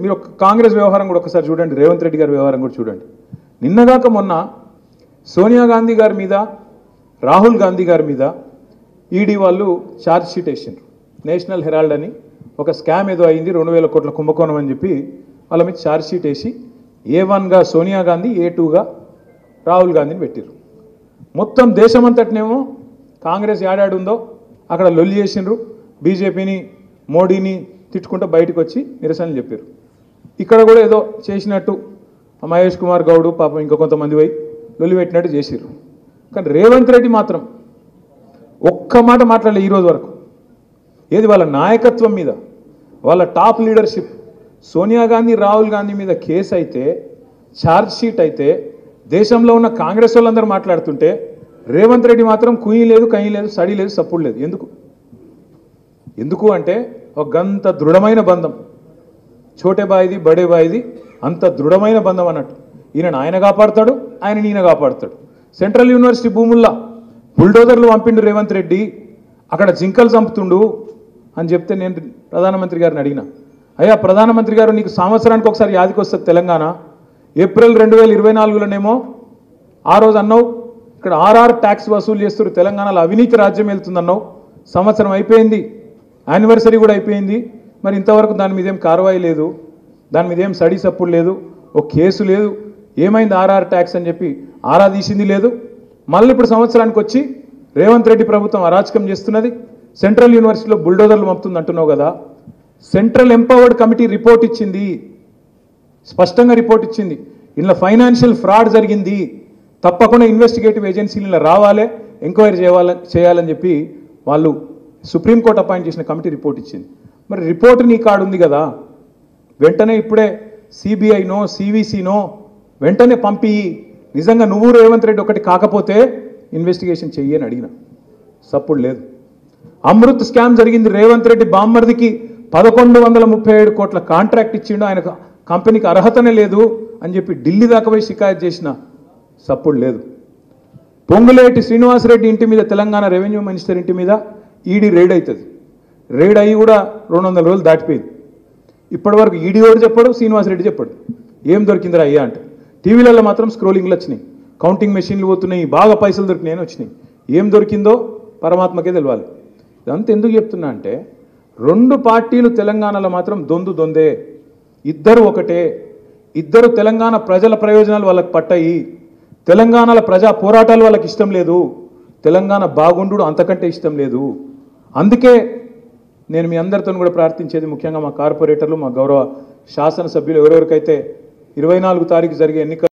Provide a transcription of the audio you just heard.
మీరు కాంగ్రెస్ వ్యవహారం కూడా ఒకసారి చూడండి, రేవంత్ రెడ్డి గారి వ్యవహారం కూడా చూడండి. నిన్నగాక మొన్న సోనియా గాంధీ గారి మీద, రాహుల్ గాంధీ గారి మీద ఈడీ వాళ్ళు ఛార్జ్ షీట్ వేసిండ్రు. నేషనల్ హెరాల్డ్ అని ఒక స్కామ్ ఏదో అయింది, 2000 కోట్ల కుంభకోణం అని చెప్పి వాళ్ళ మీద ఛార్జ్ షీట్ వేసి A1గా సోనియా గాంధీ, A2గా రాహుల్ గాంధీని పెట్టిర్రు. మొత్తం దేశమంతటినేమో కాంగ్రెస్ ఏడాడుందో అక్కడ లొల్లి చేసిండ్రు. బీజేపీని, మోడీని తిట్టుకుంటూ బయటకు వచ్చి నిరసనలు చెప్పారు. ఇక్కడ కూడా ఏదో చేసినట్టు మహేష్ కుమార్ గౌడ్ పాపం ఇంకా కొంతమంది పోయి లొల్లి పెట్టినట్టు చేసిర్రు. కానీ రేవంత్ రెడ్డి మాత్రం ఒక్క మాట మాట్లాడలే ఈరోజు వరకు. ఏది వాళ్ళ నాయకత్వం మీద, వాళ్ళ టాప్ లీడర్షిప్, సోనియా గాంధీ, రాహుల్ గాంధీ మీద కేసు అయితే, ఛార్జ్ షీట్ అయితే, దేశంలో ఉన్న కాంగ్రెస్ వాళ్ళందరూ మాట్లాడుతుంటే రేవంత్ రెడ్డి మాత్రం కుయ్యి లేదు, కయ్యి లేదు, సడి లేదు, సప్పుడు లేదు. ఎందుకు అంటే ఒక గంత దృఢమైన బంధం, చోటే బాయిది బడే బాయిది, అంత దృఢమైన బంధం అన్నట్టు. ఆయన కాపాడుతాడు, ఈయన కాపాడుతాడు. సెంట్రల్ యూనివర్సిటీ భూముల్లో బుల్డోజర్లు పంపిండు రేవంత్ రెడ్డి, అక్కడ జింకలు చంపుతుండు అని చెప్తే నేను ప్రధానమంత్రి గారిని అడిగిన, అయ్యా ప్రధానమంత్రి గారు, నీకు సంవత్సరానికి ఒకసారి యాదికి వస్తుంది తెలంగాణ. ఏప్రిల్ 2024లోనేమో ఆ రోజు అన్నావు ఇక్కడ RR ట్యాక్స్ వసూలు చేస్తారు, తెలంగాణలో అవినీతి రాజ్యం వెళ్తుందన్నావు. సంవత్సరం అయిపోయింది, యానివర్సరీ కూడా అయిపోయింది. మరి ఇంతవరకు దాని మీద ఏం కార్వాయి లేదు, దాని మీద ఏం సడి సప్పుడు లేదు, ఒక కేసు లేదు. ఏమైంది RR ట్యాక్స్ అని చెప్పి ఆరా తీసింది లేదు. మళ్ళీ ఇప్పుడు సంవత్సరానికి వచ్చి రేవంత్ రెడ్డి ప్రభుత్వం అరాచకం చేస్తున్నది, సెంట్రల్ యూనివర్సిటీలో బుల్డోజర్లు పంపుతుంది అంటున్నావు కదా. సెంట్రల్ ఎంపవర్డ్ కమిటీ రిపోర్ట్ ఇచ్చింది, స్పష్టంగా రిపోర్ట్ ఇచ్చింది. ఇందులో ఫైనాన్షియల్ ఫ్రాడ్ జరిగింది, తప్పకుండా ఇన్వెస్టిగేటివ్ ఏజెన్సీలు ఇలా రావాలి, ఎంక్వైరీ చేయాలని చెప్పి వాళ్ళు సుప్రీంకోర్టు అపాయింట్ చేసిన కమిటీ రిపోర్ట్ ఇచ్చింది. మరి రిపోర్ట్ నీ కాడు ఉంది కదా, వెంటనే ఇప్పుడే CBIనో CVCనో వెంటనే పంపి, నిజంగా నువ్వు రేవంత్ రెడ్డి ఒకటి కాకపోతే ఇన్వెస్టిగేషన్ చెయ్యని అడిగిన, సప్పుడు లేదు. అమృత్ స్కామ్ జరిగింది, రేవంత్ రెడ్డి బామ్మర్దికి 1137 కోట్ల కాంట్రాక్ట్ ఇచ్చిండు, ఆయన కంపెనీకి అర్హతనే లేదు అని చెప్పి ఢిల్లీ దాకా పోయి షికాయత్ చేసిన, సప్పుడు లేదు. పొంగులేటి శ్రీనివాసరెడ్డి ఇంటి మీద, తెలంగాణ రెవెన్యూ మినిస్టర్ ఇంటి మీద ఈడీ రైడ్ అవుతుంది. రైడ్ అయ్యి కూడా 200 రోజులు దాటిపోయింది. ఇప్పటివరకు ఈడీ వాడు చెప్పాడు, శ్రీనివాసరెడ్డి చెప్పాడు ఏం దొరికిందిరా అయ్యా అంటే. టీవీలలో మాత్రం స్క్రోలింగ్లు వచ్చినాయి, కౌంటింగ్ మెషిన్లు పోతున్నాయి, బాగా పైసలు దొరికినాయని వచ్చినాయి. ఏం దొరికిందో పరమాత్మకే తెలియాలి. ఇదంతా ఎందుకు చెప్తున్నా అంటే, 2 పార్టీలు తెలంగాణలో మాత్రం దొందే, ఇద్దరు ఒకటే. ఇద్దరు తెలంగాణ ప్రజల ప్రయోజనాలు వాళ్ళకి పట్టాయి, తెలంగాణలో ప్రజా పోరాటాలు వాళ్ళకి ఇష్టం లేదు, తెలంగాణ బాగుండు అంతకంటే ఇష్టం లేదు. అందుకే నేను మీ అందరితో కూడా ప్రార్థించేది, ముఖ్యంగా మా కార్పొరేటర్లు, మా గౌరవ శాసనసభ్యులు, ఎవరెవరికైతే 24 తారీఖు జరిగే ఎన్నికలు